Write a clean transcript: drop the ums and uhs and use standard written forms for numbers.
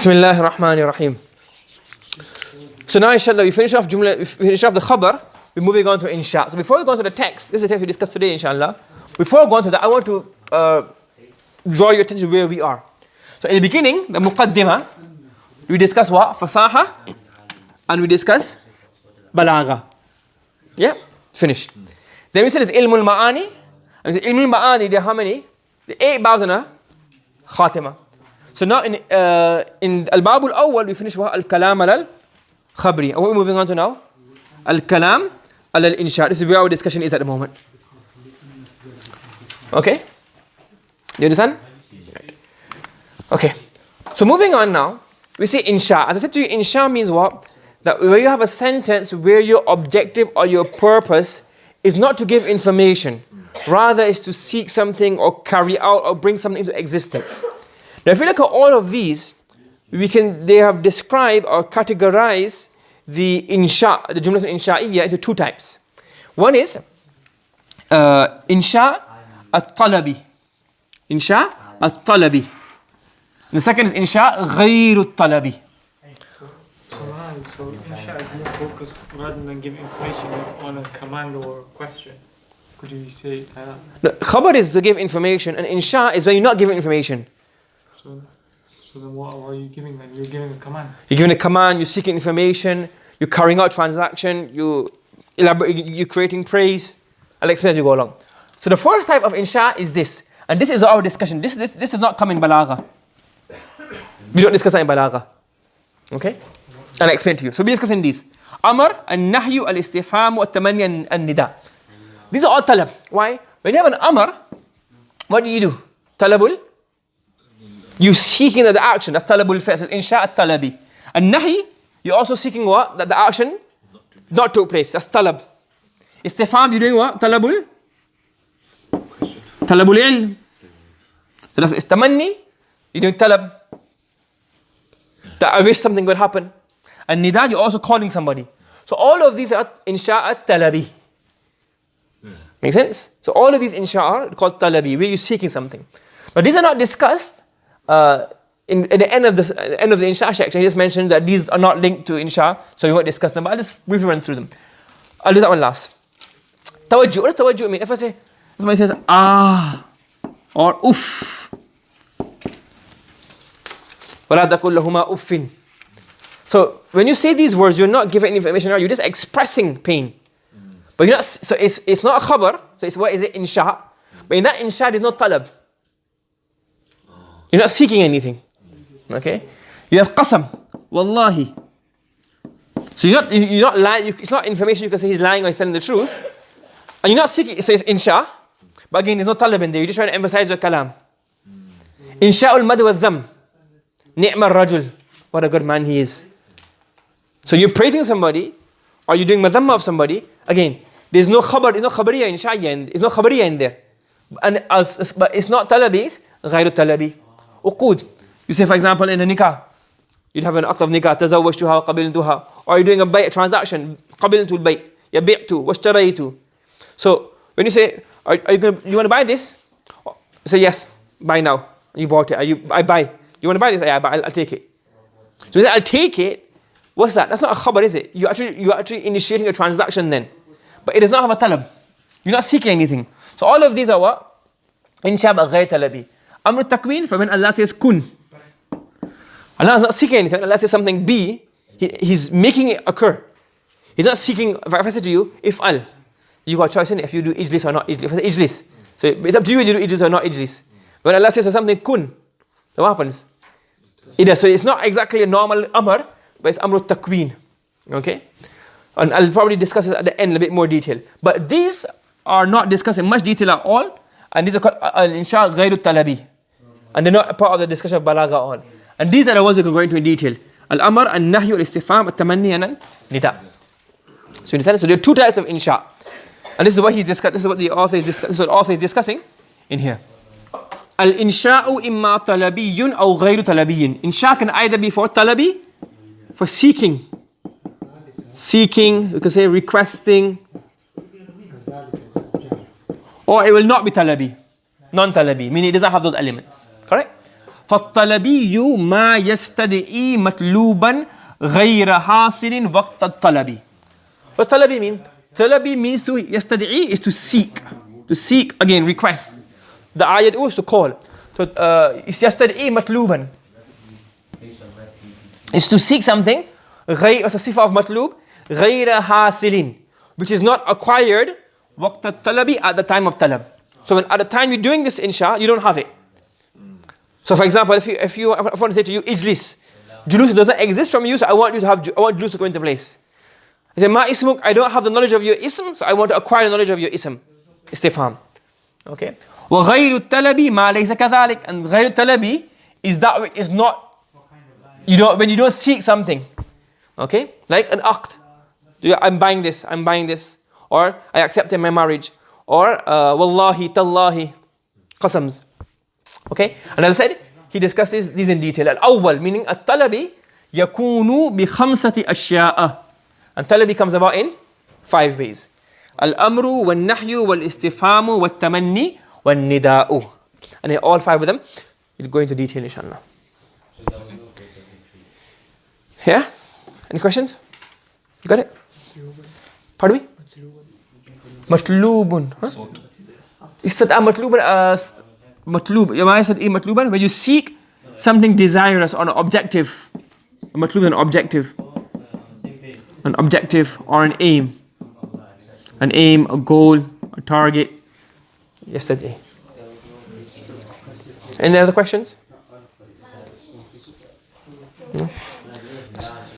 Bismillah ar-Rahman ar-Rahim. So now inshallah we finish off the khabar, we're moving on to insha. So before we go on to the text, this is the text we discussed today inshallah. Before we go on to that, I want to draw your attention where we are. So in the beginning, the muqaddimah, we discuss what? Fasaha, and we discuss balagha. Yeah? Finished. Then we said it's ilmul ma'ani, and we said ilmul ma'ani, there are how many? The 8 babs and a khatima. So now in al-bab al-awwal, we finish what? Al-Qalam al-khabri. And what we're moving on to now? Al-Qalam al-Insha. This is where our discussion is at the moment. Okay? You understand? Okay. So moving on now, we see insha. As I said to you, insha means what? That where you have a sentence where your objective or your purpose is not to give information, rather is to seek something or carry out or bring something into existence. Now if you look at all of these, they have described or categorized the insha, the jumla insha'iyya, into 2 types. One is insha al-Talbi. Insha al-Talbi. The second is insha وغير الطلبي. So insha is more focused rather than giving information on a command or a question. Could you say it like that? The khabar is to give information, and insha is when you're not giving information. So then what are you giving then? You're giving a command. You're giving a command, you're seeking information, you're carrying out transaction, you're creating praise. I'll explain as you go along. So the first type of insha is this, and this is our discussion. This is not coming in balagha. We don't discuss that in balagha. Okay? I'll explain to you. So we're discussing these. Amr, al-nahyu, al-istifham, والتمني, and النداء. These are all talab. Why? When you have an amr, what do? Talabul? You're seeking the action. That's talabul fi'l. Insha al-talabi. Al-nahi, you're also seeking what? That the action not took place. That's talab. Istifham, you're doing what? Talabul ilm. So that's tamanni, you're doing talab. That I wish something would happen. And nida, you're also calling somebody. So all of these are insha al-talabi. Make sense? So all of these insha are called talabi, where you're seeking something. But these are not discussed in the end of the insha section. He just mentioned that these are not linked to insha, so we won't discuss them. But I'll just briefly run through them. I'll do that one last. Tawajjuh. What does tawajjuh mean? If I say, somebody says, ah, or uff. وَلَا تَقُلْ لَهُمَا أُفٍّ. So when you say these words, you're not giving any information, you're just expressing pain. But you're not, so it's not a khabar, so it's what is it? Insha. But in that insha, there's no talab. You're not seeking anything. Okay? You have qasam, wallahi. So you're not lying, it's not information you can say he's lying or he's telling the truth. And you're not seeking, so it's insha. But again, there's no talab in there, you're just trying to emphasize your kalam. Insha'ul mad wa dham. Ni'mar rajul. What a good man he is. So you're praising somebody, or you're doing madhamma of somebody. Again, there's no khabar, there's no khabariya in sha'ya, there's no khabariya in there. But it's not talabi, it's ghayru talabi. Uqud. You say, for example, in a nikah, you'd have an act of nikah, tazawwajtuha, qabiltuha. Or you're doing a transaction, qabiltu al-bayt, yabi'tu, washtaraytu. So when you say, you want to buy this? You say, yes, buy now. You bought it, I buy. You want to buy this? Yeah, but I'll take it. So you say, I'll take it. What's that? That's not a khabar, is it? You're actually initiating a transaction then. But it does not have a talab. You're not seeking anything. So all of these are what? Insha ghayr talabi. Amr takween, for when Allah says kun. Allah is not seeking anything. Allah says something be, He's making it occur. He's not seeking, if I say to you, if'al. You got a choice in it, if you do ijlis or not ijlis. If I say ijlis. So it's up to you if you do ijlis or not ijlis. When Allah says something kun, so what happens? It does. So it's not exactly a normal amr, but it's amr takween. Okay? And I'll probably discuss it at the end in a bit more detail. But these are not discussed in much detail at all. And these are called al-insha ghayru talabi. And they're not part of the discussion of balagha at all. And these are the ones we can go into in detail. Al-amr, al-nahyu, al-istifham, al-tamanni, and al-nida. So you understand? So there are 2 types of insha. And this is what he's discussed. This is what the author is discussing. This is what the author is discussing in here. Al-insha'u imma talabiyyun aw ghayru talabiyyin. Insha can either be for talabi, for seeking. Seeking, we can say requesting. Or it will not be talabi. Non-talabi, meaning it doesn't have those elements. Correct? فالطلبي ما يستدعي مطلوبا غير حاصل وقت الطلب. What طلبي mean? طلبي means to يستدعي is to seek. To seek, again, request. The ayat is to call. So, يستدعي مطلوبا is to seek something. غير as a sifa of مطلوب. غير حاصل, which is not acquired وقت الطلب, at the time of talab. So when at the time you're doing this insha, you don't have it. So for example, if I want to say to you, ijlis, julus doesn't exist from you, so I want julus to come into place. I say, ma ismuk, I don't have the knowledge of your ism, so I want to acquire the knowledge of your ism. Istifham. Okay. وغير الطلبي ما ليس كذلك. And غير الطلبي is that which is not, when you don't seek something. Okay. Like an aqd. I'm buying this, or I accepted my marriage, or wallahi, tallahi, qasams. Okay, and as I said, he discusses these in detail. الأول meaning الطلبي يكون بخمسة أشياء. And طلبي comes about in 5 ways. الأمر والنهي والاستفهام والتمني والنداء. And in all 5 of them, we'll go into detail inshallah. Yeah? Any questions? You got it? Pardon me? مطلوب. استدعى مطلوبا. مطلوب. I said مطلوبا, when you seek something desirous or an objective. مطلوب is an objective. An objective or an aim. An aim, a goal, a target. يستدعي. Any other questions? No?